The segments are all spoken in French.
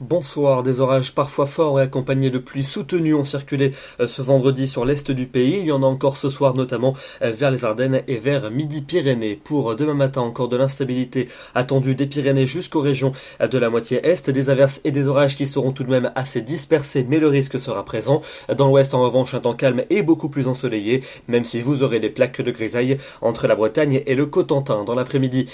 Bonsoir, des orages parfois forts et accompagnés de pluies soutenues ont circulé ce vendredi sur l'est du pays. Il y en a encore ce soir notamment vers les Ardennes et vers Midi-Pyrénées. Pour demain matin, encore de l'instabilité attendue des Pyrénées jusqu'aux régions de la moitié est. Des averses et des orages qui seront tout de même assez dispersés, mais le risque sera présent. Dans l'ouest, en revanche, un temps calme et beaucoup plus ensoleillé, même si vous aurez des plaques de grisaille entre la Bretagne et le Cotentin. Dans l'après-midi,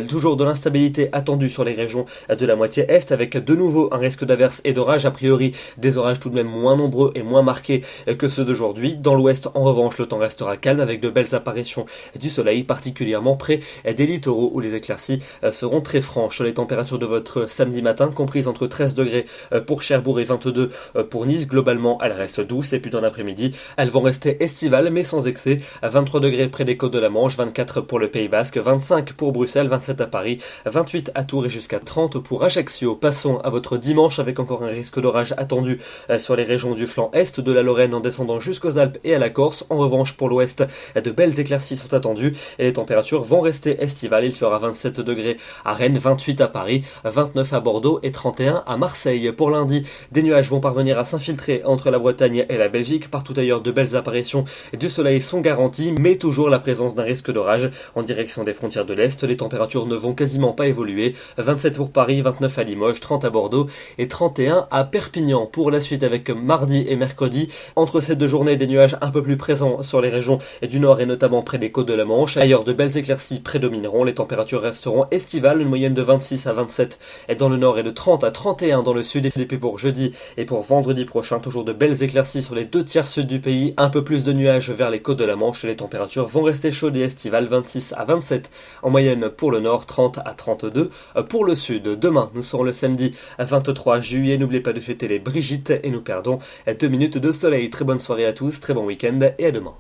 toujours de l'instabilité attendue sur les régions de la moitié est, avec de nouveau un risque d'averses et d'orages, a priori des orages tout de même moins nombreux et moins marqués que ceux d'aujourd'hui. Dans l'ouest, en revanche, le temps restera calme avec de belles apparitions du soleil, particulièrement près des littoraux où les éclaircies seront très franches. Les températures de votre samedi matin, comprises entre 13 degrés pour Cherbourg et 22 pour Nice, globalement elles restent douces, et puis dans l'après-midi, elles vont rester estivales mais sans excès. 23 degrés près des côtes de la Manche, 24 pour le Pays Basque, 25 pour Bruxelles, 27 à Paris, 28 à Tours et jusqu'à 30 pour Ajaccio. Passons à votre dimanche avec encore un risque d'orage attendu sur les régions du flanc est de la Lorraine en descendant jusqu'aux Alpes et à la Corse. En revanche, pour l'ouest, de belles éclaircies sont attendues et les températures vont rester estivales. Il fera 27 degrés à Rennes, 28 à Paris, 29 à Bordeaux et 31 à Marseille. Pour lundi, des nuages vont parvenir à s'infiltrer entre la Bretagne et la Belgique. Partout ailleurs, de belles apparitions du soleil sont garanties, mais toujours la présence d'un risque d'orage en direction des frontières de l'Est. Les températures ne vont quasiment pas évoluer. 27 pour Paris, 29 à Limoges, 30 à Bordeaux et 31 à Perpignan. Pour la suite, avec mardi et mercredi, entre ces deux journées, des nuages un peu plus présents sur les régions du nord et notamment près des côtes de la Manche. Ailleurs, de belles éclaircies prédomineront. Les températures resteront estivales, une moyenne de 26 à 27 dans le nord et de 30 à 31 dans le sud. Et puis pour jeudi et pour vendredi prochain, toujours de belles éclaircies sur les deux tiers sud du pays, un peu plus de nuages vers les côtes de la Manche et les températures vont rester chaudes et estivales, 26 à 27 en moyenne pour le nord, 30 à 32 pour le sud. Demain, nous serons le samedi 23 juillet. N'oubliez pas de fêter les Brigitte et nous perdons 2 minutes de soleil. Très bonne soirée à tous, très bon week-end et à demain.